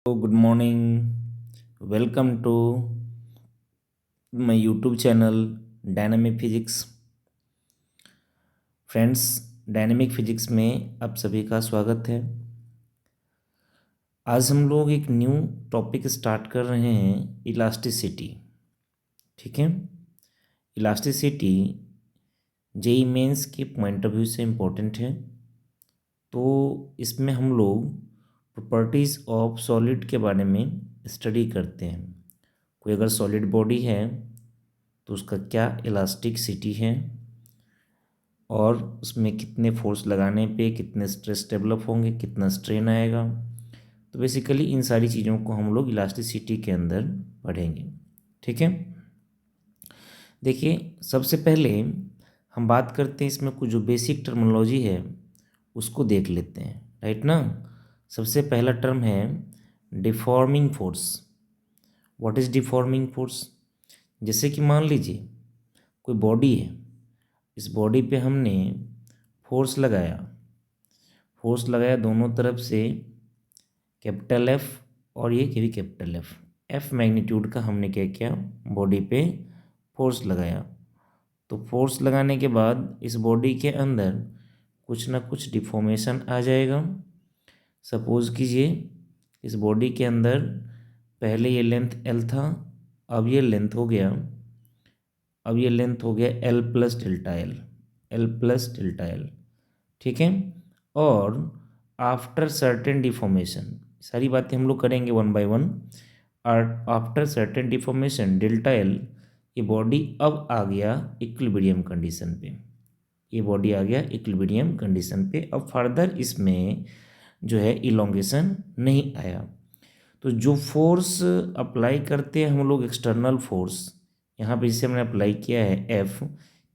Good morning. Welcome to my YouTube channel Dynamic Physics. Friends, dynamic physics में आप सभी का स्वागत है। आज हम लोग एक न्यू टॉपिक स्टार्ट कर रहे हैं, इलास्टिसिटी। ठीक है, इलास्टिसिटी जेईई मेंस के पॉइंट ऑफ व्यू से इम्पोर्टेंट है। तो इसमें हम लोग प्रॉपर्टीज़ ऑफ सॉलिड के बारे में स्टडी करते हैं। कोई अगर सॉलिड बॉडी है तो उसका क्या इलास्टिसिटी है और उसमें कितने फोर्स लगाने पे कितने स्ट्रेस डेवलप होंगे, कितना स्ट्रेन आएगा। तो बेसिकली इन सारी चीज़ों को हम लोग इलास्टिसिटी के अंदर पढ़ेंगे। ठीक है, देखिए सबसे पहले हम बात करते हैं, इसमें कुछ जो बेसिक टर्मिनोलॉजी है उसको देख लेते हैं, राइट ना। सबसे पहला टर्म है deforming force. What is deforming force? जैसे कि मान लीजिए कोई बॉडी है, इस बॉडी पे हमने फोर्स लगाया दोनों तरफ से, कैपिटल एफ और ये भी कैपिटल एफ मैग्नीट्यूड का हमने क्या किया, बॉडी पे फोर्स लगाया। तो फोर्स लगाने के बाद इस बॉडी के अंदर कुछ ना कुछ डिफॉर्मेशन आ जाएगा। सपोज़ कीजिए इस बॉडी के अंदर पहले ये लेंथ एल था, अब ये लेंथ हो गया एल प्लस डेल्टा एल। ठीक है, और आफ्टर सर्टेन डिफॉर्मेशन, सारी बातें हम लोग करेंगे वन बाय वन। और after certain deformation delta L, ये बॉडी अब आ गया इक्विलिब्रियम कंडीशन पे। अब फर्दर इसमें जो है इलोंगेशन नहीं आया। तो जो फोर्स अप्लाई करते हैं हम लोग, एक्सटर्नल फोर्स, यहाँ पे जिसे हमने अप्लाई किया है एफ,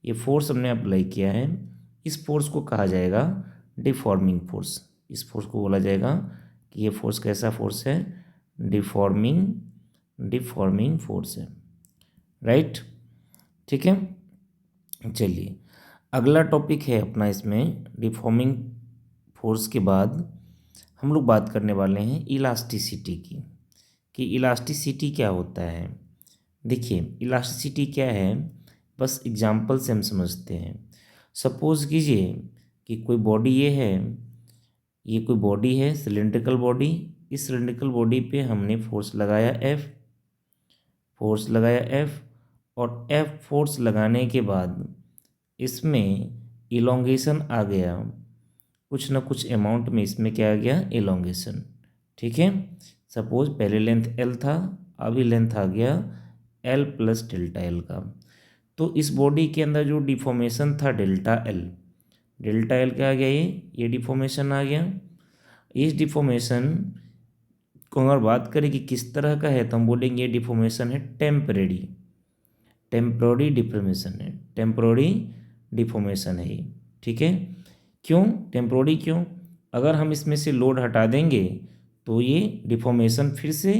ये फोर्स हमने अप्लाई किया है, इस फोर्स को कहा जाएगा डिफॉर्मिंग फोर्स। इस फोर्स को बोला जाएगा कि ये फोर्स कैसा फोर्स है, डिफॉर्मिंग फोर्स है, राइट। ठीक है, चलिए अगला टॉपिक है अपना, इसमें डिफॉर्मिंग फोर्स के बाद हम लोग बात करने वाले हैं इलास्टिसिटी की, कि इलास्टिसिटी क्या होता है। देखिए इलास्टिसिटी क्या है, बस एग्जाम्पल से हम समझते हैं। सपोज़ कीजिए कि कोई बॉडी ये कोई बॉडी है, सिलेंड्रिकल बॉडी। इस सिलेंड्रिकल बॉडी पे हमने फोर्स लगाया एफ, और एफ फोर्स लगाने के बाद इसमें इलोंगेशन आ गया, कुछ ना कुछ अमाउंट में इसमें क्या आ गया, इलोंगेशन। ठीक है, सपोज पहले लेंथ एल था, अभी लेंथ आ गया एल प्लस डेल्टा एल का। तो इस बॉडी के अंदर जो डिफॉर्मेशन था डेल्टा एल क्या आ गया, ये डिफॉर्मेशन आ गया। इस डिफॉर्मेशन को अगर बात करें कि किस तरह का है, तो हम बोलेंगे ये डिफॉर्मेशन है टेम्पररी डिफॉर्मेशन है ये। ठीक है, क्यों टेम्पररी, क्यों? अगर हम इसमें से लोड हटा देंगे तो ये डिफॉर्मेशन फिर से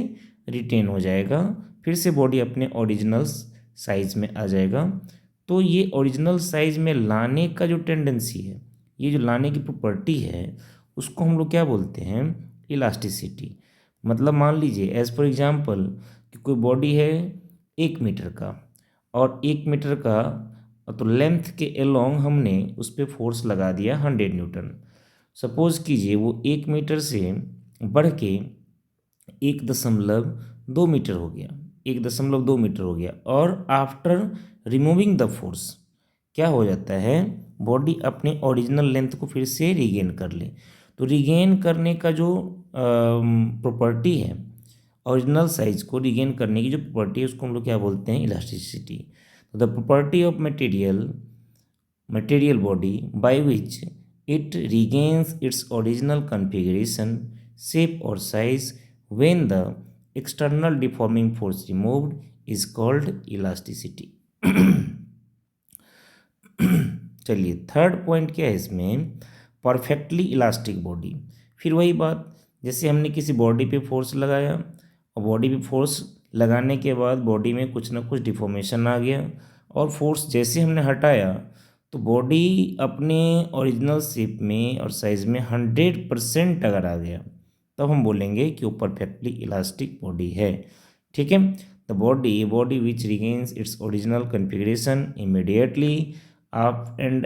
रिटेन हो जाएगा, फिर से बॉडी अपने ओरिजिनल साइज में आ जाएगा। तो ये ओरिजिनल साइज में लाने का जो टेंडेंसी है, ये जो लाने की प्रॉपर्टी है, उसको हम लोग क्या बोलते हैं, इलास्टिसिटी। मतलब मान लीजिए एज फॉर एग्जांपल कि कोई बॉडी है 1 मीटर का, और 1 मीटर का तो लेंथ के अलोंग हमने उस पर फोर्स लगा दिया 100 न्यूटन। सपोज कीजिए वो 1 मीटर से बढ़ के 1.2 मीटर हो गया, 1.2 मीटर हो गया। और आफ्टर रिमूविंग द फोर्स क्या हो जाता है, बॉडी अपने ओरिजिनल लेंथ को फिर से रिगेन कर ले। तो रिगेन करने का जो प्रॉपर्टी है, ओरिजिनल साइज को रिगेन करने की जो प्रॉपर्टी है, उसको हम लोग क्या बोलते हैं, इलास्टिसिटी। तो the property of material body by which it regains its original configuration, shape or size when the external deforming force removed is called elasticity. चलिए थर्ड पॉइंट क्या है इसमें, परफेक्टली इलास्टिक बॉडी। फिर वही बात, जैसे हमने किसी बॉडी पे फोर्स लगाया, और बॉडी पे फोर्स लगाने के बाद बॉडी में कुछ ना कुछ डिफॉर्मेशन आ गया, और फोर्स जैसे हमने हटाया तो बॉडी अपने ओरिजिनल शेप में और साइज में 100% अगर आ गया, तब हम बोलेंगे कि वो परफेक्टली इलास्टिक बॉडी है। ठीक है, the body which regains it's original configuration immediately after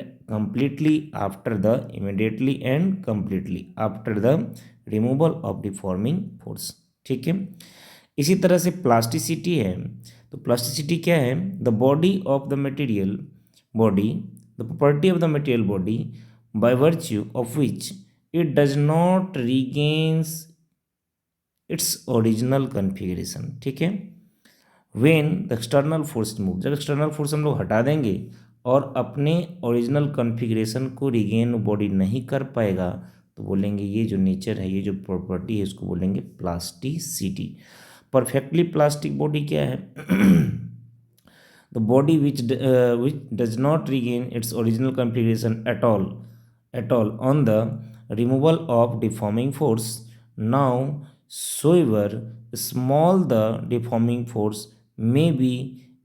the removal of deforming force. ठीक है, इसी तरह से प्लास्टिसिटी है। तो प्लास्टिसिटी क्या है? The body of the material body the property of the material body by virtue of which it does not regains its original configuration. ठीक है, when the external force move, जब एक्सटर्नल फोर्स हम लोग हटा देंगे और अपने ओरिजिनल कॉन्फ़िगरेशन को रिगेन बॉडी नहीं कर पाएगा, तो बोलेंगे ये जो नेचर है, ये जो प्रॉपर्टी है, इसको बोलेंगे प्लास्टिसिटी। परफेक्टली प्लास्टिक बॉडी क्या है? The body which does not regain its original configuration at all on the removal of deforming force. Now soever small the deforming force may be,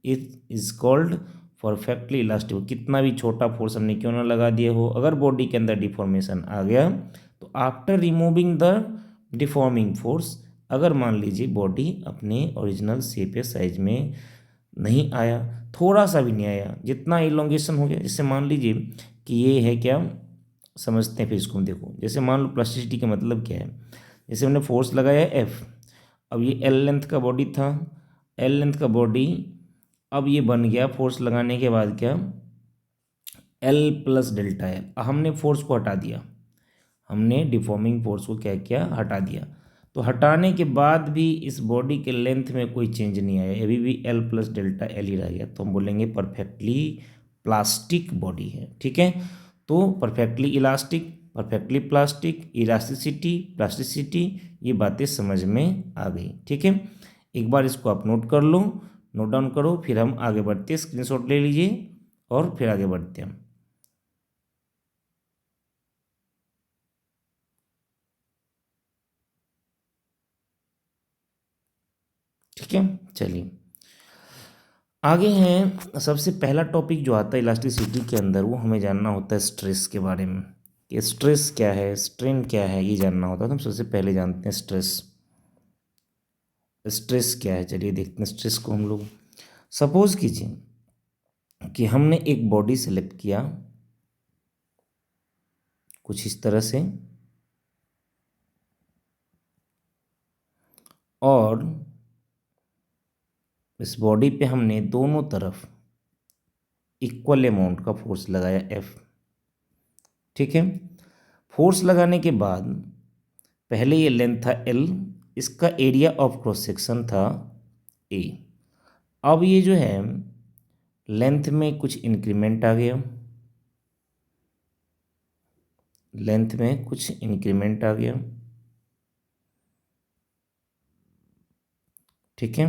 it is called perfectly elastic. कितना भी छोटा force हमने क्यों ना लगा दिया हो, अगर बॉडी के अंदर डिफॉर्मेशन आ गया तो after removing the deforming force, अगर मान लीजिए बॉडी अपने ओरिजिनल शेप या साइज में नहीं आया, थोड़ा सा भी नहीं आया, जितना इलोंगेशन हो गया, जैसे मान लीजिए कि ये है क्या, समझते हैं फिर इसको देखो। जैसे मान लो प्लास्टिसिटी का मतलब क्या है, जैसे हमने फोर्स लगाया एफ, अब ये एल लेंथ का बॉडी था, एल लेंथ का बॉडी अब ये बन गया फोर्स लगाने के बाद क्या, एल प्लस डेल्टा एल। हमने फोर्स को हटा दिया, हमने डिफॉर्मिंग फोर्स को क्या किया, हटा दिया। तो हटाने के बाद भी इस बॉडी के लेंथ में कोई चेंज नहीं आया, अभी भी एल प्लस डेल्टा एल ही रह गया, तो हम बोलेंगे परफेक्टली प्लास्टिक बॉडी है। ठीक है, तो perfectly elastic, perfectly plastic, elasticity, plasticity, ये बातें समझ में आ गई। ठीक है, एक बार इसको आप नोट कर लो, नोट डाउन करो, फिर हम आगे बढ़ते हैं। स्क्रीनशॉट ले लीजिए और फिर आगे बढ़ते हैं हम। ठीक है, चलिए आगे हैं। सबसे पहला टॉपिक जो आता है इलास्टिसिटी के अंदर, वो हमें जानना होता है स्ट्रेस के बारे में, कि स्ट्रेस क्या है, स्ट्रेन क्या है, ये जानना होता है। तो हम सबसे पहले जानते हैं स्ट्रेस। स्ट्रेस क्या है, चलिए देखते हैं स्ट्रेस को हम लोग। सपोज कीजिए कि हमने एक बॉडी सेलेक्ट किया कुछ इस तरह से, और इस बॉडी पे हमने दोनों तरफ इक्वल अमाउंट का फोर्स लगाया एफ। ठीक है, फोर्स लगाने के बाद पहले ये लेंथ था एल, इसका एरिया ऑफ क्रॉस सेक्शन था ए। अब ये जो है लेंथ में कुछ इंक्रीमेंट आ गया, लेंथ में कुछ इंक्रीमेंट आ गया। ठीक है,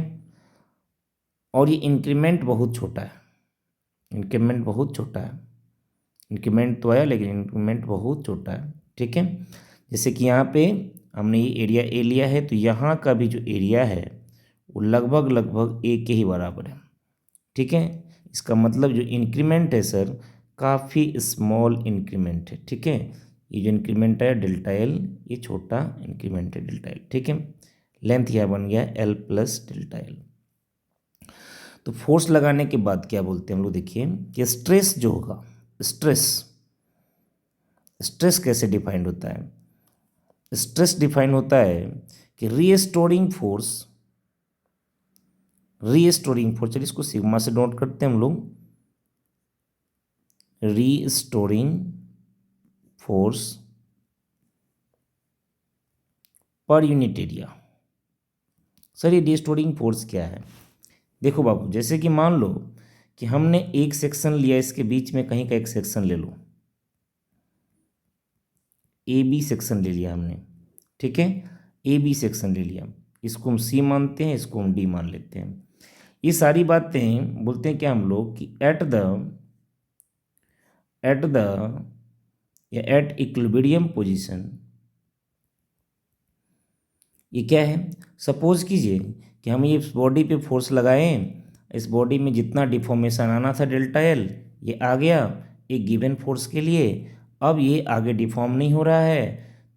और ये इंक्रीमेंट बहुत छोटा है, इंक्रीमेंट बहुत छोटा है, इंक्रीमेंट तो आया लेकिन इंक्रीमेंट बहुत छोटा है। ठीक है, जैसे कि यहाँ पे हमने ये एरिया ए लिया है, तो यहाँ का भी जो एरिया है वो लगभग लगभग ए के ही बराबर है। ठीक है, इसका मतलब जो इंक्रीमेंट है सर, काफ़ी स्मॉल इंक्रीमेंट है। ठीक है, ये जो इंक्रीमेंट है डेल्टा एल, ये छोटा इंक्रीमेंट है डेल्टा एल। ठीक है, लेंथ यह बन गया एल प्लस डेल्टा एल। तो फोर्स लगाने के बाद क्या बोलते हैं हम लोग, देखिए कि स्ट्रेस जो होगा, स्ट्रेस, स्ट्रेस कैसे डिफाइंड होता है? स्ट्रेस डिफाइन होता है कि रीस्टोरिंग फोर्स, रीस्टोरिंग फोर्स, चलिए इसको सिग्मा से नोट करते हैं हम लोग। Restoring force per unit area. Sir ये रीस्टोरिंग फोर्स क्या है? देखो बाबू, जैसे कि मान लो कि हमने एक सेक्शन लिया, इसके बीच में कहीं का एक सेक्शन ले लो, ए बी सेक्शन ले लिया हमने। ठीक है, ए बी सेक्शन ले लिया, इसको हम सी मानते हैं, इसको हम डी मान लेते हैं। ये सारी बातें बोलते हैं क्या हम लोग कि एट द या एट इक्विलिब्रियम पोजीशन। ये क्या है? सपोज कीजिए कि हम ये बॉडी पे फोर्स लगाएं, इस बॉडी में जितना डिफॉर्मेशन आना था डेल्टा एल, ये आ गया एक गिवन फोर्स के लिए। अब ये आगे डिफॉर्म नहीं हो रहा है,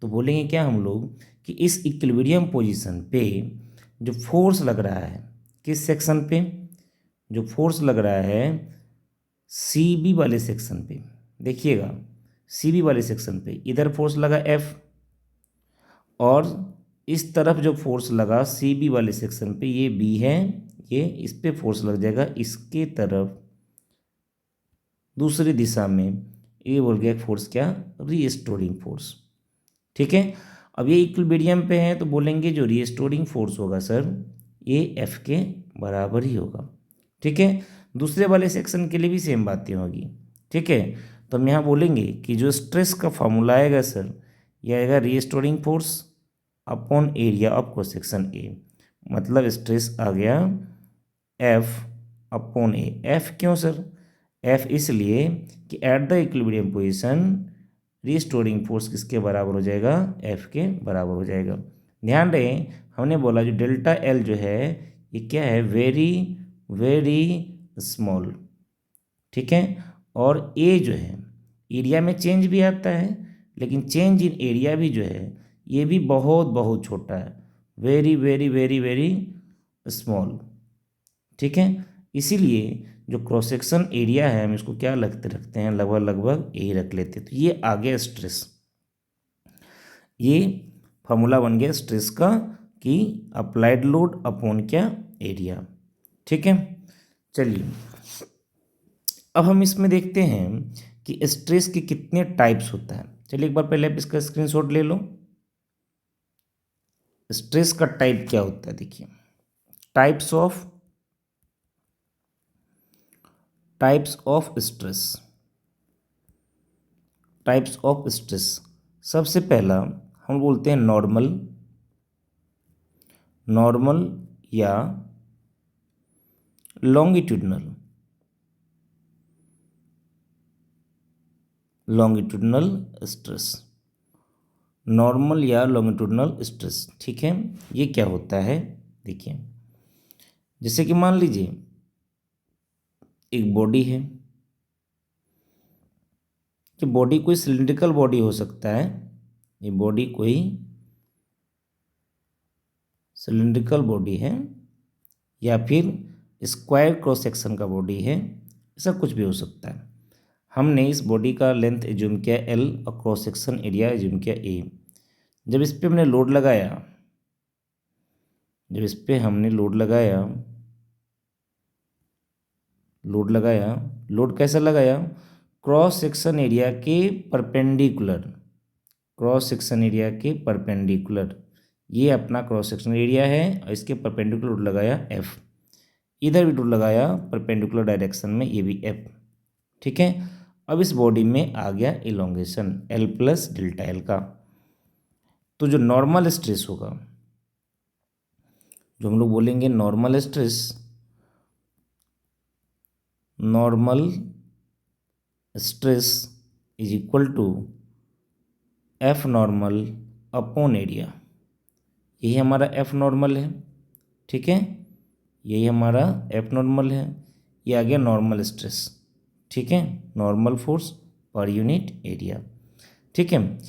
तो बोलेंगे क्या हम लोग कि इस इक्विलिब्रियम पोजीशन पे जो फोर्स लग रहा है, किस सेक्शन पे, जो फोर्स लग रहा है सी बी वाले सेक्शन पे, देखिएगा सी बी वाले सेक्शन पे इधर फोर्स लगा एफ, और इस तरफ जो फोर्स लगा सी बी वाले सेक्शन पे, ये बी है, ये इस पे फोर्स लग जाएगा इसके तरफ दूसरी दिशा में, ये बोल गया फोर्स क्या, रीस्टोरिंग फोर्स। ठीक है, अब ये इक्विलिब्रियम पे है तो बोलेंगे जो रीस्टोरिंग फोर्स होगा सर ये एफ के बराबर ही होगा। ठीक है, दूसरे वाले सेक्शन के लिए भी सेम बातें होगी। ठीक है, तो हम यहाँ बोलेंगे कि जो स्ट्रेस का फॉर्मूला आएगा सर, ये आएगा restoring force upon area of cross section A, मतलब स्ट्रेस आ गया एफ अपॉन ए। एफ क्यों सर, एफ इसलिए कि at the equilibrium position restoring force किसके बराबर हो जाएगा, एफ के बराबर हो जाएगा। ध्यान रहे हमने बोला जो डेल्टा एल जो है ये क्या है, वेरी वेरी स्मॉल। ठीक है, और ए जो है एरिया में चेंज भी आता है, लेकिन चेंज इन एरिया भी जो है ये भी बहुत बहुत छोटा है, very very very very small. ठीक है, इसीलिए जो क्रॉस सेक्शन एरिया है हम इसको क्या रखते हैं, लगभग लगभग यही रख लेते हैं। तो ये आ गया स्ट्रेस, ये फॉर्मूला बन गया स्ट्रेस का कि अप्लाइड लोड अपॉन क्या, एरिया। ठीक है, चलिए अब हम इसमें देखते हैं कि स्ट्रेस के कितने टाइप्स होता है। चलिए एक बार पहले आप इसका स्क्रीनशॉट ले लो। स्ट्रेस का टाइप क्या होता है, देखिए types of stress. Types of stress, सबसे पहला हम बोलते हैं नॉर्मल या लॉन्गिट्यूडनल स्ट्रेस। नॉर्मल या लॉन्गिट्यूडनल स्ट्रेस, ठीक है, ये क्या होता है, देखिए जैसे कि मान लीजिए एक बॉडी है, कि बॉडी कोई सिलिंड्रिकल बॉडी हो सकता है, ये बॉडी कोई सिलिंड्रिकल बॉडी है या फिर स्क्वायर क्रॉस सेक्शन का बॉडी है, ऐसा कुछ भी हो सकता है। हमने इस बॉडी का लेंथ एज्यूम किया एल और क्रॉस सेक्शन एरिया एज्यूम किया ए। जब इस पर हमने लोड लगाया, लोड कैसा लगाया, क्रॉस सेक्शन एरिया के परपेंडिकुलर, ये अपना क्रॉस सेक्शन एरिया है और इसके परपेंडिकुलर लोड लगाया एफ, इधर भी लोड लगाया परपेंडिकुलर डायरेक्शन में, ये भी एफ। ठीक है, अब इस बॉडी में आ गया elongation L plus delta L का। तो जो नॉर्मल स्ट्रेस होगा, जो हम लोग बोलेंगे normal stress is equal to F normal upon area, यही हमारा एफ नॉर्मल है। ठीक है, यही हमारा एफ नॉर्मल है, ये आ गया नॉर्मल स्ट्रेस। ठीक है, normal force per unit area. ठीक है,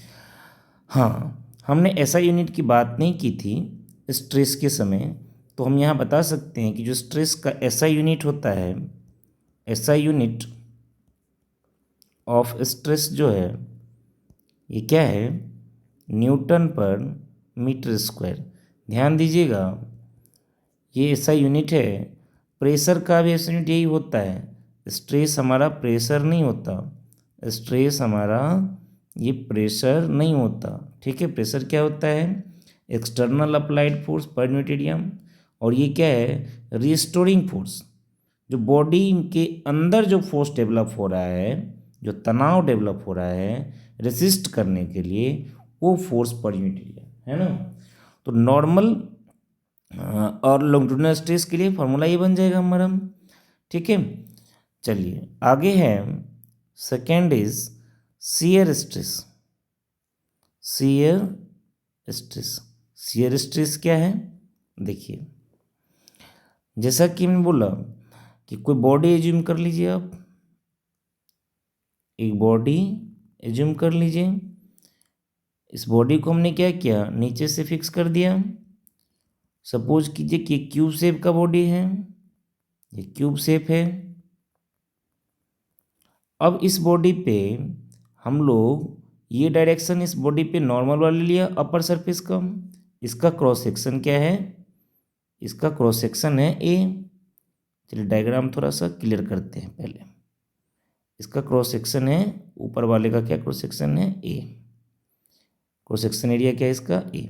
हाँ हमने ऐसा यूनिट की बात नहीं की थी स्ट्रेस के समय, तो हम यहाँ बता सकते हैं कि जो स्ट्रेस का ऐसा यूनिट होता है, ऐसा यूनिट ऑफ स्ट्रेस जो है ये क्या है, न्यूटन पर मीटर स्क्वायर। ध्यान दीजिएगा ये ऐसा यूनिट है, प्रेशर का भी ऐसा यूनिट यही होता है। स्ट्रेस हमारा प्रेशर नहीं होता, स्ट्रेस हमारा ये प्रेशर नहीं होता। ठीक है, प्रेशर क्या होता है, external applied force per unit area, और ये क्या है, रिस्टोरिंग फोर्स, जो बॉडी के अंदर जो फोर्स डेवलप हो रहा है, जो तनाव डेवलप हो रहा है रेसिस्ट करने के लिए, वो फोर्स पर यूनिट एरिया है ना। तो नॉर्मल और लॉन्गिट्यूडिनल स्ट्रेस के लिए फॉर्मूला ये बन जाएगा हमारा। ठीक है, चलिए आगे है, second is shear stress. Shear stress क्या है, देखिए जैसा कि मैंने बोला कि कोई बॉडी एज्यूम कर लीजिए, आप एक बॉडी एज्यूम कर लीजिए, इस बॉडी को हमने क्या किया, नीचे से फिक्स कर दिया। सपोज कीजिए कि क्यूब शेप का बॉडी है, ये क्यूब शेप है। अब इस बॉडी पे हम लोग ये डायरेक्शन इस बॉडी पे नॉर्मल वाले लिया अपर सरफेस का। इसका क्रॉस सेक्शन क्या है, इसका क्रॉस सेक्शन है ए। चलिए डायग्राम थोड़ा सा क्लियर करते हैं पहले। इसका क्रॉस सेक्शन है, ऊपर वाले का क्या क्रॉस सेक्शन है, ए। क्रॉस सेक्शन एरिया क्या है इसका, ए।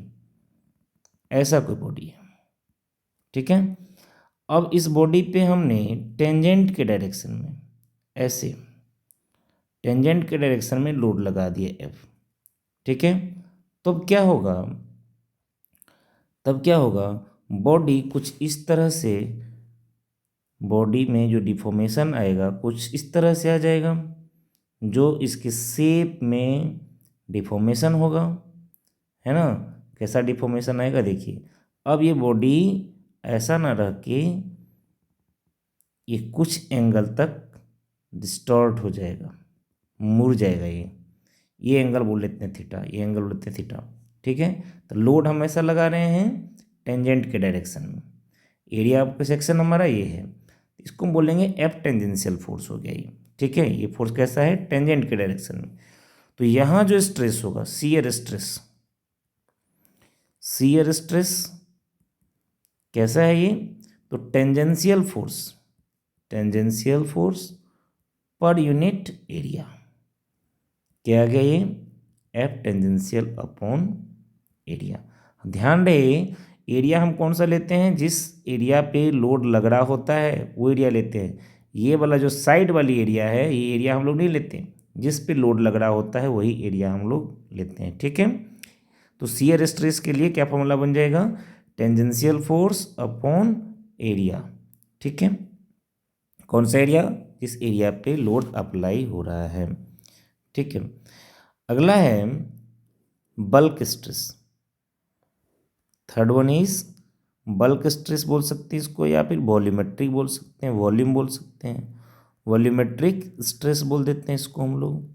ऐसा कोई बॉडी है, ठीक है। अब इस बॉडी पे हमने टेंजेंट के डायरेक्शन में, ऐसे टेंजेंट के डायरेक्शन में लोड लगा दिया एफ, ठीक है। तो अब क्या होगा, तब क्या होगा, बॉडी कुछ इस तरह से, बॉडी में जो डिफॉर्मेशन आएगा कुछ इस तरह से आ जाएगा, जो इसके शेप में डिफॉर्मेशन होगा, है ना। कैसा डिफॉर्मेशन आएगा देखिए। अब ये बॉडी ऐसा ना रह के ये कुछ एंगल तक डिस्टॉर्ट हो जाएगा, मुड़ जाएगा। ये एंगल बोल लेते हैं थीटा, ये एंगल बोल लेते हैं थीटा, ठीक है। तो लोड हम ऐसा लगा रहे हैं टेंजेंट के डायरेक्शन में। एरिया ऑफ सेक्शन हमारा ये है, इसको हम बोलेंगे एफ टेंजेंशियल फोर्स हो गया ये, ठीक है। ये फोर्स कैसा है, टेंजेंट के डायरेक्शन में। तो यहाँ जो स्ट्रेस होगा, शियर स्ट्रेस, शियर स्ट्रेस कैसा है ये, तो tangential force, tangential force per unit area, क्या आ गया ये, एफ टेंजेंशियल अपॉन एरिया। ध्यान रहे एरिया हम कौन सा लेते हैं, जिस एरिया पे लोड लग रहा होता है वो एरिया लेते हैं। ये वाला जो साइड वाली एरिया है ये एरिया हम लोग नहीं लेते, जिस पे लोड लग रहा होता है वही एरिया हम लोग लेते हैं, ठीक है। तो शियर स्ट्रेस के लिए क्या फॉर्मूला बन जाएगा, टेंजेंशियल फोर्स अपॉन एरिया, ठीक है। कौन सा एरिया, जिस एरिया पे लोड अप्लाई हो रहा है, ठीक है। अगला है bulk stress. Third one is bulk stress बोल सकते हैं इसको, या फिर वॉल्यूमेट्रिक बोल सकते हैं, वॉल्यूम बोल सकते हैं, वॉल्यूमेट्रिक स्ट्रेस बोल देते हैं इसको हम लोग,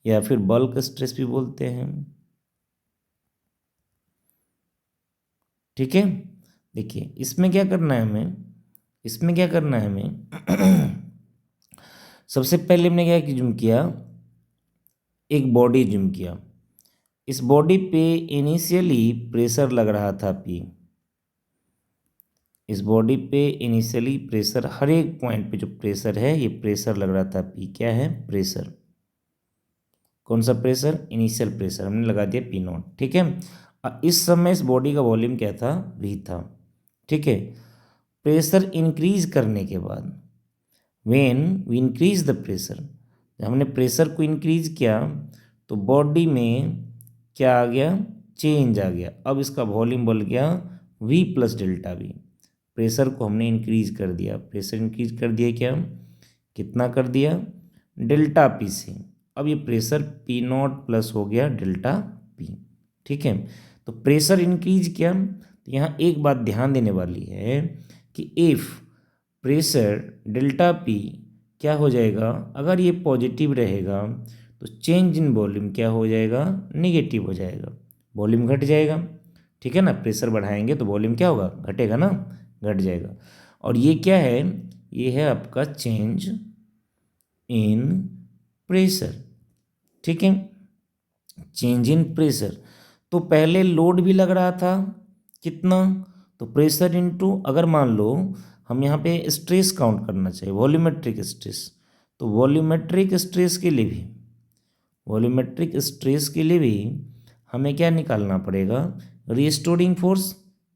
या फिर बल्क स्ट्रेस भी बोलते हैं, ठीक है। देखिए इसमें क्या करना है हमें, इसमें क्या करना है हमें सबसे पहले हमने क्या ज्यूम किया, एक बॉडी ज्यूम किया। इस बॉडी पे इनिशियली प्रेशर लग रहा था P। इस बॉडी पे इनिशियली प्रेशर, हर एक पॉइंट पे जो प्रेशर है ये प्रेशर लग रहा था P। क्या है, प्रेशर। कौन सा प्रेशर, इनिशियल प्रेशर हमने लगा दिया P0, ठीक है। इस समय इस बॉडी का वॉल्यूम क्या था, V था, ठीक है। प्रेशर इंक्रीज करने के बाद, when we increase the pressure, जब हमने प्रेशर को इंक्रीज किया तो बॉडी में क्या आ गया, चेंज आ गया। अब इसका वॉल्यूम बढ़ गया V plus delta V। Pressure को हमने इंक्रीज कर दिया, प्रेशर इंक्रीज कर दिया, क्या कितना कर दिया, डेल्टा P से। अब ये प्रेशर P0 प्लस हो गया डेल्टा P, ठीक है। तो प्रेशर इंक्रीज किया, तो यहाँ एक बात ध्यान देने वाली है कि इफ़ प्रेशर डेल्टा P क्या हो जाएगा, अगर ये पॉजिटिव रहेगा तो चेंज इन वॉल्यूम क्या हो जाएगा, निगेटिव हो जाएगा, वॉल्यूम घट जाएगा, ठीक है ना। प्रेशर बढ़ाएंगे तो वॉल्यूम क्या होगा, घटेगा ना, घट जाएगा। और ये क्या है, ये है आपका चेंज इन प्रेशर, ठीक है, चेंज इन प्रेशर। तो पहले लोड भी लग रहा था कितना, तो प्रेशर इनटू, अगर मान लो हम यहाँ पे स्ट्रेस काउंट करना चाहिए, वॉल्यूमेट्रिक स्ट्रेस, तो वॉल्यूमेट्रिक स्ट्रेस के लिए भी, वॉल्यूमेट्रिक स्ट्रेस के लिए भी हमें क्या निकालना पड़ेगा, restoring force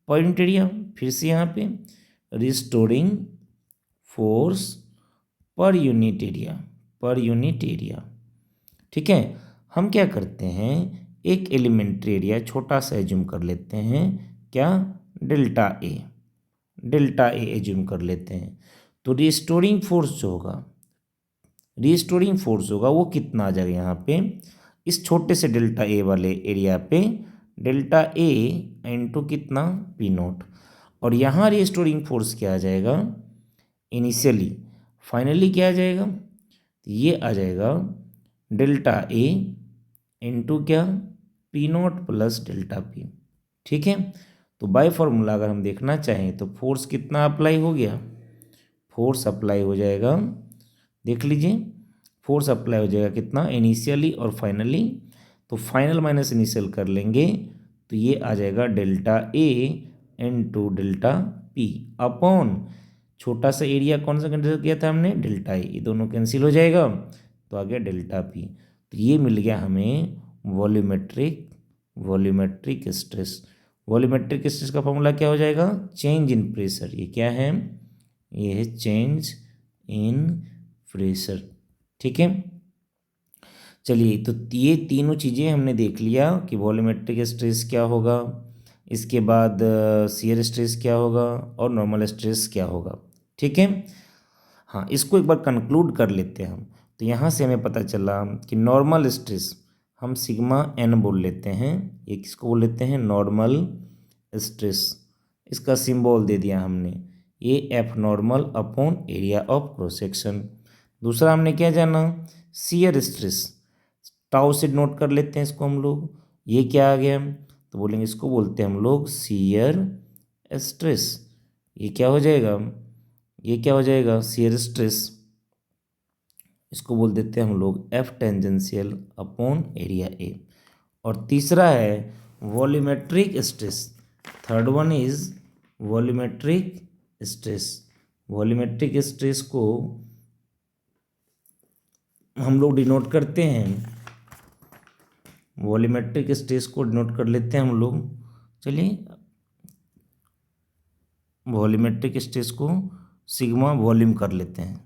per unit area. फिर से यहाँ पे restoring force per unit area, per unit area, ठीक है। हम क्या करते हैं, एक एलिमेंट्री एरिया छोटा सा एज्यूम कर लेते हैं, क्या, delta A, delta A assume कर लेते हैं। तो रिस्टोरिंग फोर्स जो होगा, रिस्टोरिंग फोर्स होगा वो कितना आ जाएगा यहाँ पे, इस छोटे से डेल्टा ए वाले एरिया पे डेल्टा ए इंटू कितना, P0। और यहाँ रिस्टोरिंग फोर्स क्या आ जाएगा, इनिशियली, फाइनली क्या आ जाएगा, तो ये आ जाएगा डेल्टा ए इंटू क्या, P not plus delta P. ठीक है, तो बाय फॉर्मूला अगर हम देखना चाहें तो फोर्स कितना अप्लाई हो गया, फोर्स अप्लाई हो जाएगा, देख लीजिए, फोर्स अप्लाई हो जाएगा कितना, इनिशियली और फाइनली। तो फाइनल माइनस इनिशियल कर लेंगे तो ये आ जाएगा delta A into delta P upon छोटा सा एरिया कौन सा कंसिडर किया था हमने, डेल्टा ए, ये दोनों कैंसिल हो जाएगा तो आ गया डेल्टा पी। तो ये मिल गया हमें वॉल्यूमेट्रिक स्ट्रेस। वॉल्यूमेट्रिक स्ट्रेस का फॉर्मूला क्या हो जाएगा, चेंज इन प्रेशर। ये क्या है, ये है चेंज इन प्रेशर। ठीक है, चलिए, तो ये तीनों चीज़ें हमने देख लिया कि वॉल्यूमेट्रिक स्ट्रेस क्या होगा, इसके बाद शियर स्ट्रेस क्या होगा और नॉर्मल स्ट्रेस क्या होगा। ठीक है, हाँ, इसको एक बार कंक्लूड कर लेते हैं हम। तो यहाँ से हमें पता चला कि नॉर्मल स्ट्रेस हम सिग्मा एन बोल लेते हैं, ये किसको बोल लेते हैं, नॉर्मल स्ट्रेस। इसका सिंबल दे दिया हमने, ये F normal upon area of cross section. दूसरा हमने क्या जाना, शियर स्ट्रेस, टाउ से नोट कर लेते हैं इसको हम लोग, ये क्या आ गया, तो बोलेंगे इसको बोलते हैं हम लोग शियर स्ट्रेस। ये क्या हो जाएगा, ये क्या हो जाएगा, शियर स्ट्रेस, इसको बोल देते हैं हम लोग F tangential upon area A. और तीसरा है volumetric stress, third one is volumetric stress. Volumetric stress को हम लोग डिनोट करते हैं, वॉल्यूमेट्रिक स्ट्रेस को डिनोट कर लेते हैं हम लोग, चलिए, वॉल्यूमेट्रिक स्ट्रेस को सिग्मा वॉल्यूम कर लेते हैं,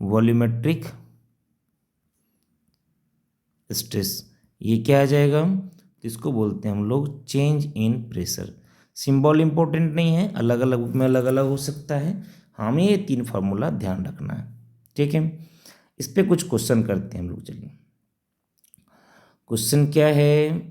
वॉल्यूमेट्रिक स्ट्रेस, ये क्या आ जाएगा, तो इसको बोलते हैं हम लोग change in pressure. Symbol important नहीं है, अलग अलग में अलग अलग हो सकता है, हमें ये तीन फार्मूला ध्यान रखना है। ठीक है, इस पे कुछ क्वेश्चन करते हैं हम लोग, चलिए, क्वेश्चन क्या है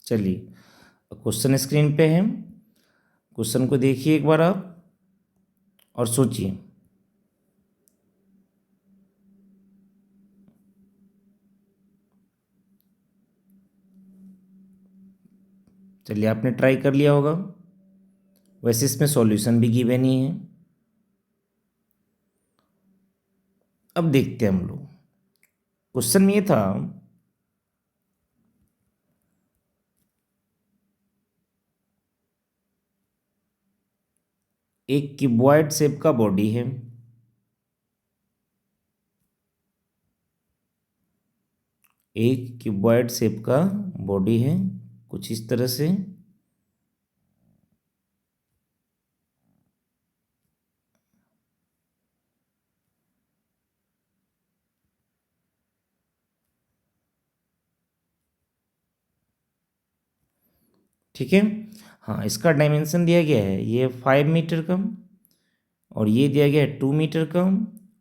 चलिए, क्वेश्चन स्क्रीन पे है, क्वेश्चन को देखिए एक बार आप और सोचिए। चलिए, आपने ट्राई कर लिया होगा, वैसे इसमें सॉल्यूशन भी गिवन ही है। अब देखते हैं हम लोग, क्वेश्चन में ये था, एक क्यूबॉइड शेप का बॉडी है, एक क्यूबॉइड शेप का बॉडी है कुछ इस तरह से, ठीक है, हाँ, इसका डायमेंशन दिया गया है, ये 5 मीटर का, और ये दिया गया है 2 मीटर का,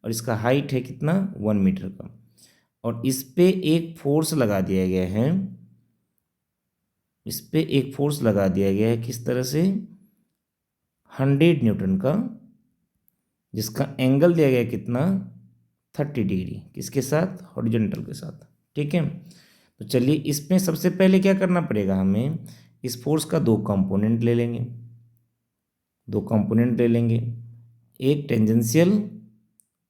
और इसका हाइट है कितना, 1 मीटर का, और इस पे एक फोर्स लगा दिया गया है, इस पे एक फोर्स लगा दिया गया है किस तरह से, 100 न्यूटन का, जिसका एंगल दिया गया है कितना, 30 डिग्री, किसके साथ, हॉरिजॉन्टल के साथ। ठीक है, तो चलिए, इसमें सबसे पहले क्या करना पड़ेगा हमें, इस फोर्स का दो कंपोनेंट ले लेंगे, दो कंपोनेंट ले लेंगे, एक टेंजेंशियल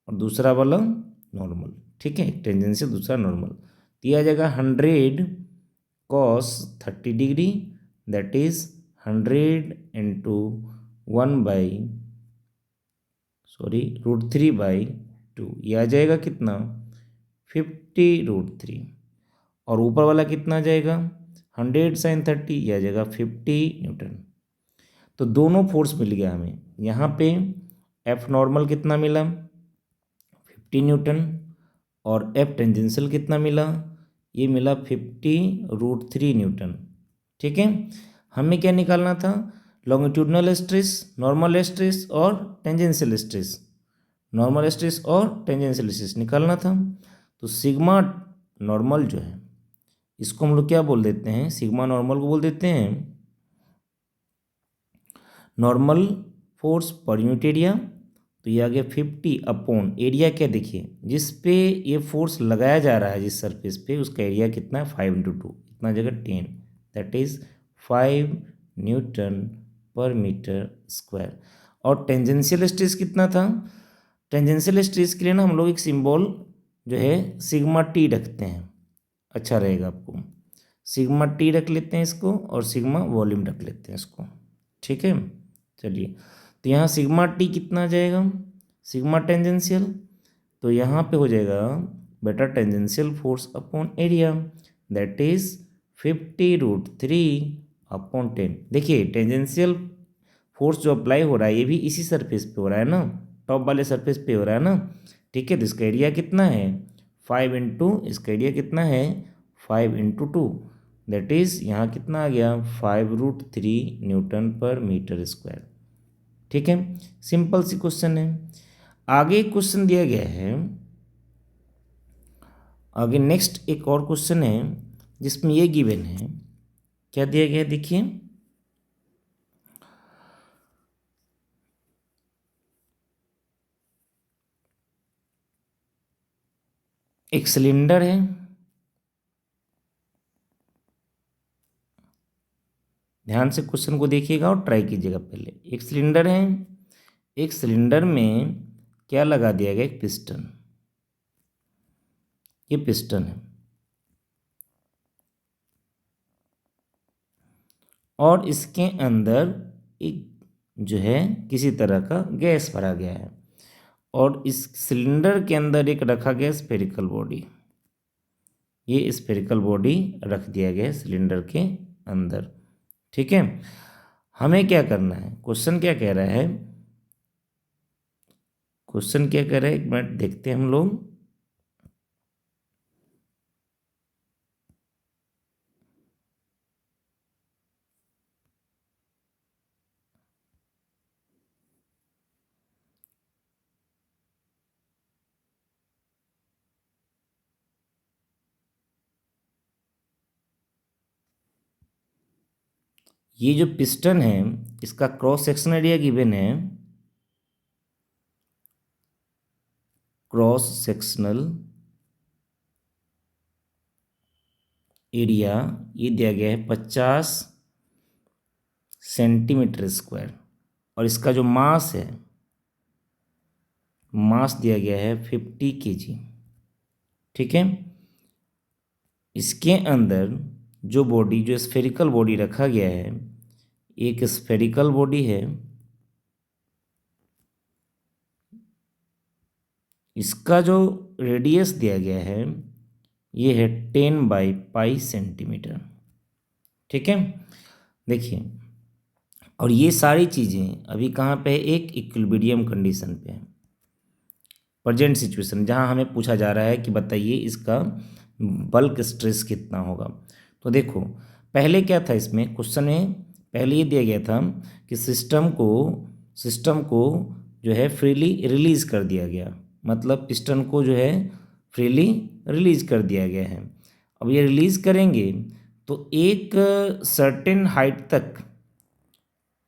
और दूसरा वाला नॉर्मल। ठीक है, एक टेंजेंशियल दूसरा नॉर्मल, दिया जाएगा 100 cos 30 degree, that is 100 into 1/√3/2, ये आ जाएगा कितना, 50√3, और ऊपर वाला कितना आ जाएगा, 100 sin 30, यह आ जाएगा 50 न्यूटन। तो दोनों फोर्स मिल गया हमें, यहाँ पे एफ नॉर्मल कितना मिला, 50 न्यूटन, और एफ टेंजेंशियल कितना मिला, ये मिला 50√3 न्यूटन। ठीक है, हमें क्या निकालना था, लॉन्गिट्यूडनल स्ट्रेस, नॉर्मल स्ट्रेस और टेंजेंशियल स्ट्रेस, नॉर्मल स्ट्रेस और टेंजेंशियल स्ट्रेस निकालना था। तो सिग्मा नॉर्मल जो है इसको हम लोग क्या बोल देते हैं, सिग्मा नॉर्मल को बोल देते हैं normal force per unit area. तो ये आ गया 50 अपॉन एरिया, क्या देखिए जिस पे ये फोर्स लगाया जा रहा है जिस सरफेस पे, उसका एरिया कितना है 5×2, इतना जगह 10, दैट इज 5 न्यूटन पर मीटर स्क्वायर। और टेंजेंशियल स्ट्रेस कितना था, टेंजेंशियल स्ट्रेस के लिए ना हम लोग एक सिंबल जो है सिग्मा टी रखते हैं, अच्छा रहेगा आपको, सिग्मा टी रख लेते हैं इसको और सिग्मा वॉल्यूम रख लेते हैं इसको। ठीक है, चलिए तो यहाँ सिग्मा टी कितना आ जाएगा, सिग्मा टेंजेंशियल, तो यहाँ पे हो जाएगा बेटा tangential force upon area, that is 50√3 upon 10। देखिए टेंजेंशियल फोर्स जो अप्लाई हो रहा है ये भी इसी सरफेस पे हो रहा है ना, टॉप वाले सरफेस पे हो रहा है ना। ठीक है, तो इसका एरिया कितना है 5 इंटू, इसका एरिया कितना है 5×2, दैट इज यहाँ कितना आ गया 5√3 न्यूटन पर मीटर स्क्वायर। ठीक है, सिंपल सी क्वेश्चन है। आगे एक क्वेश्चन दिया गया है, आगे नेक्स्ट एक और क्वेश्चन है जिसमें ये गिवन है, क्या दिया गया है देखिए, एक सिलेंडर है, ध्यान से क्वेश्चन को देखिएगा और ट्राई कीजिएगा। पहले एक सिलेंडर है, एक सिलेंडर में क्या लगा दिया गया, एक पिस्टन, ये पिस्टन है और इसके अंदर एक जो है किसी तरह का गैस भरा गया है और इस सिलेंडर के अंदर एक रखा गया स्फेरिकल बॉडी, ये स्फेरिकल बॉडी रख दिया गया है सिलेंडर के अंदर। ठीक है, हमें क्या करना है, क्वेश्चन क्या कह रहा है, क्वेश्चन क्या कह रहा है, एक मिनट देखते हैं हम लोग। ये जो पिस्टन है इसका क्रॉस सेक्शन एरिया गिवन है, क्रॉस सेक्शनल एरिया ये दिया गया है 50 सेंटीमीटर स्क्वायर और इसका जो मास है, मास दिया गया है 50 kg। ठीक है, इसके अंदर जो बॉडी, जो स्फेरिकल बॉडी रखा गया है, एक स्फेरिकल बॉडी है, इसका जो रेडियस दिया गया है ये है 10/π सेंटीमीटर। ठीक है, देखिए और ये सारी चीज़ें अभी कहाँ पे है, एक इक्विलिब्रियम कंडीशन पे है, प्रेजेंट सिचुएशन, जहाँ हमें पूछा जा रहा है कि बताइए इसका बल्क स्ट्रेस कितना होगा। तो देखो पहले क्या था इसमें क्वेश्चन में, पहले ये दिया गया था कि सिस्टम को जो है फ्रीली रिलीज कर दिया गया, मतलब पिस्टन को जो है फ्रीली रिलीज कर दिया गया है। अब ये रिलीज करेंगे तो एक सर्टेन हाइट तक,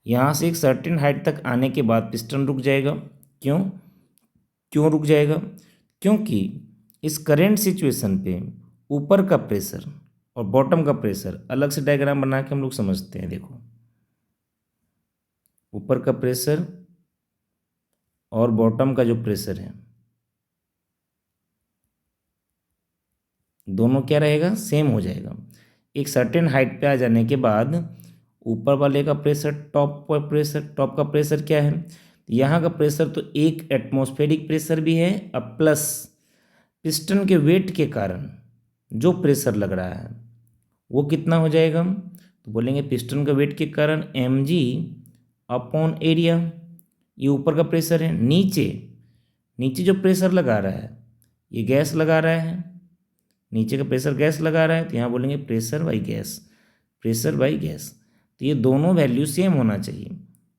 यहाँ से एक सर्टेन हाइट तक आने के बाद पिस्टन रुक जाएगा। क्यों रुक जाएगा, क्योंकि इस करेंट सिचुएशन पे ऊपर का प्रेशर और बॉटम का प्रेशर, अलग से डायग्राम बना के हम लोग समझते हैं। देखो ऊपर का प्रेशर और बॉटम का जो प्रेशर है दोनों क्या रहेगा, सेम हो जाएगा। एक सर्टेन हाइट पे आ जाने के बाद ऊपर वाले का प्रेशर, टॉप का प्रेशर क्या है, यहाँ का प्रेशर तो एक एटमॉस्फेरिक प्रेशर भी है, अब प्लस पिस्टन के वेट के कारण जो प्रेशर लग रहा है वो कितना हो जाएगा, तो बोलेंगे पिस्टन का वेट के कारण mg अपॉन एरिया, ये ऊपर का प्रेशर है, नीचे जो प्रेशर लगा रहा है ये गैस लगा रहा है, नीचे का प्रेशर गैस लगा रहा है, तो यहाँ बोलेंगे pressure by gas, pressure by gas. तो ये दोनों वैल्यू सेम होना चाहिए,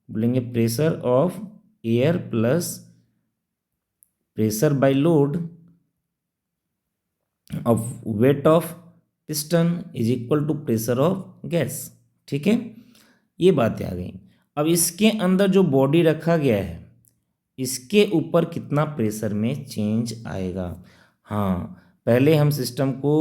बोलेंगे pressure of air plus pressure by load of weight of piston is equal to pressure of gas. ठीक है, ये बातें आ गई। अब इसके अंदर जो बॉडी रखा गया है, इसके ऊपर कितना प्रेशर में चेंज आएगा। हाँ, पहले हम सिस्टम को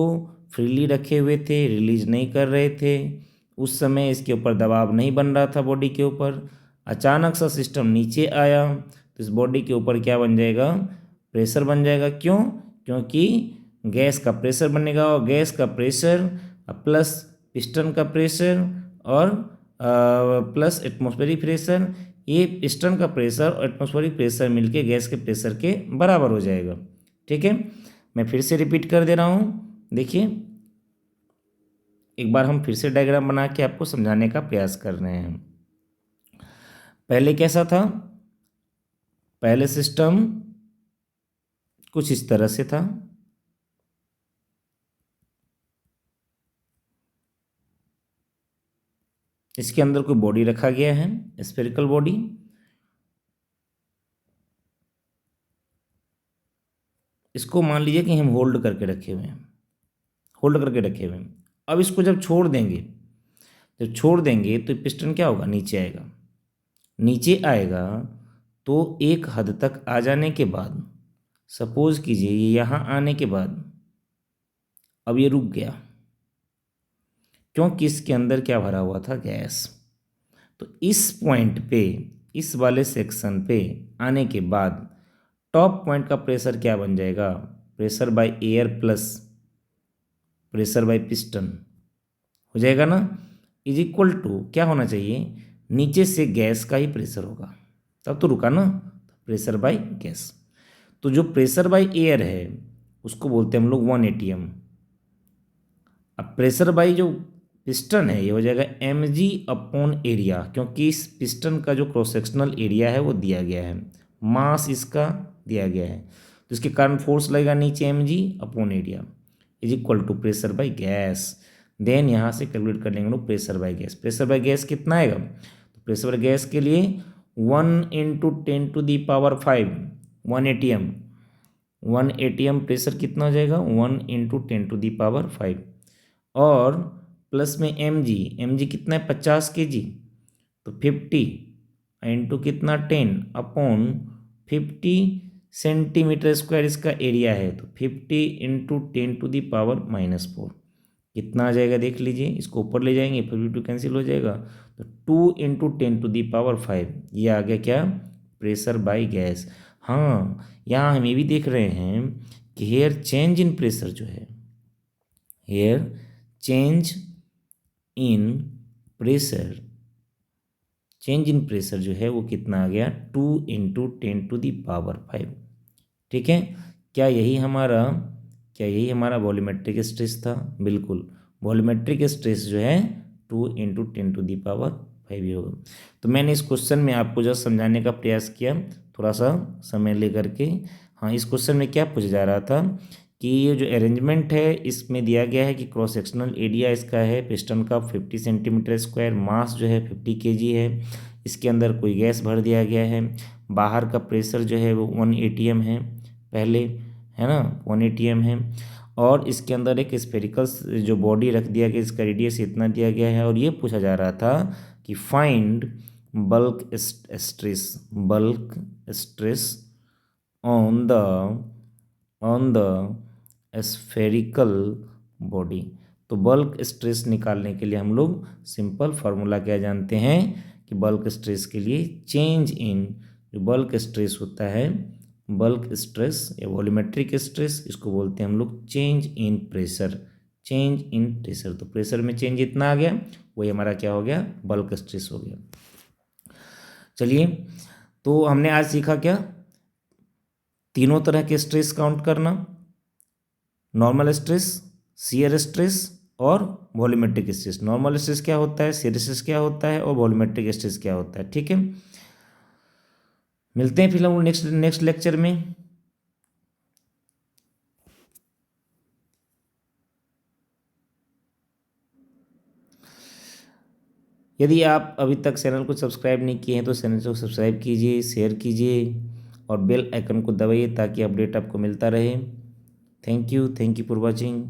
फ्रीली रखे हुए थे, रिलीज नहीं कर रहे थे, उस समय इसके ऊपर दबाव नहीं बन रहा था बॉडी के ऊपर। अचानक सा सिस्टम नीचे आया तो इस बॉडी के ऊपर क्या बन जाएगा, प्रेशर बन जाएगा। क्यों? क्योंकि गैस का प्रेशर बनेगा, और गैस का प्रेशर प्लस पिस्टन का प्रेशर और प्लस एटमॉस्फेरिक प्रेशर, ये पिस्टन का प्रेशर और एटमॉस्फेरिक प्रेशर मिलके गैस के प्रेशर के बराबर हो जाएगा। ठीक है, मैं फिर से रिपीट कर दे रहा हूँ। देखिए, एक बार हम फिर से डायग्राम बना के आपको समझाने का प्रयास कर रहे हैं। पहले कैसा था? पहले सिस्टम कुछ इस तरह से था, इसके अंदर कोई बॉडी रखा गया है, स्फेरिकल बॉडी। इसको मान लीजिए कि हम होल्ड करके रखे हुए हैं, होल्ड करके रखे हुए हैं। अब इसको जब छोड़ देंगे, जब छोड़ देंगे तो पिस्टन क्या होगा, नीचे आएगा। नीचे आएगा तो एक हद तक आ जाने के बाद, सपोज कीजिए ये यहाँ आने के बाद अब ये रुक गया, क्योंकि इसके अंदर क्या भरा हुआ था, गैस। तो इस पॉइंट पे, इस वाले सेक्शन पे आने के बाद टॉप पॉइंट का प्रेशर क्या बन जाएगा, pressure by air plus pressure by piston हो जाएगा ना, इज इक्वल टू क्या होना चाहिए, नीचे से गैस का ही प्रेशर होगा, तब तो रुका ना, प्रेशर बाय गैस। तो जो प्रेशर बाय एयर है उसको बोलते हैं हम लोग 1 atm। अब प्रेशर बाय जो पिस्टन है ये हो जाएगा mg अपॉन एरिया, क्योंकि इस पिस्टन का जो क्रॉस सेक्शनल एरिया है वो दिया गया है, मास इसका दिया गया है, तो इसके कारण फोर्स लगेगा नीचे mg upon area is equal to pressure by gas. Then यहाँ से कैलकुलेट कर लेंगे लोग pressure by gas. Pressure by gas कितना आएगा, तो प्रेशर बाय गैस के लिए 1 × 10⁵ 1 atm, 1 atm प्रेशर कितना हो जाएगा, 1 × 10⁵, और प्लस में mg कितना है 50 kg, तो 50 इंटू कितना 10 अपॉन 50 सेंटीमीटर स्क्वायर इसका एरिया है, तो 50 × 10⁻⁻4 कितना आ जाएगा देख लीजिए। इसको ऊपर ले जाएंगे फिर भी 2 कैंसिल हो जाएगा, तो 2 × 10⁵ ये आ गया क्या, प्रेशर बाय गैस। हाँ, यहाँ हम ये भी देख रहे हैं कि हेयर चेंज इन प्रेशर जो है, here change in pressure, change in pressure जो है वो कितना आ गया, 2 × 10⁵। ठीक है, क्या यही हमारा वॉल्यूमेट्रिक स्ट्रेस था? बिल्कुल, वॉल्यूमेट्रिक स्ट्रेस जो है 2 × 10⁵ ही होगा। तो मैंने इस क्वेश्चन में आपको जो समझाने का प्रयास किया थोड़ा सा समय लेकर के। हाँ, इस क्वेश्चन में क्या पूछा जा रहा था कि ये जो अरेंजमेंट है इसमें दिया गया है कि क्रॉस सेक्शनल एरिया इसका है पिस्टन का 50 सेंटीमीटर स्क्वायर, मास जो है 50 kg है, इसके अंदर कोई गैस भर दिया गया है, बाहर का प्रेशर जो है वो 1 atm है, पहले है ना 1 atm है, और इसके अंदर एक स्फेरिकल जो बॉडी रख दिया गया, इसका रेडियस इतना दिया गया है। और ये पूछा जा रहा था कि find bulk stress on the spherical body. तो बल्क स्ट्रेस निकालने के लिए हम लोग सिंपल फार्मूला क्या जानते हैं कि बल्क स्ट्रेस के लिए चेंज इन, जो बल्क स्ट्रेस होता है, बल्क स्ट्रेस या वॉल्यूमेट्रिक स्ट्रेस, इसको बोलते हैं हम लोग change in pressure, change in pressure. तो प्रेशर में चेंज इतना आ गया, वही हमारा क्या हो गया, बल्क स्ट्रेस हो गया। चलिए, तो हमने आज सीखा क्या, तीनों तरह के स्ट्रेस काउंट करना, नॉर्मल स्ट्रेस, शियर स्ट्रेस और वॉल्यूमेट्रिक स्ट्रेस। नॉर्मल स्ट्रेस क्या होता है, शियर स्ट्रेस क्या होता है, और वॉल्यूमेट्रिक स्ट्रेस क्या होता है। ठीक है, मिलते हैं फिर हम नेक्स्ट लेक्चर में। यदि आप अभी तक चैनल को सब्सक्राइब नहीं किए हैं तो चैनल को सब्सक्राइब कीजिए, शेयर कीजिए और बेल आइकन को दबाइए ताकि अपडेट आपको मिलता रहे। Thank you for watching.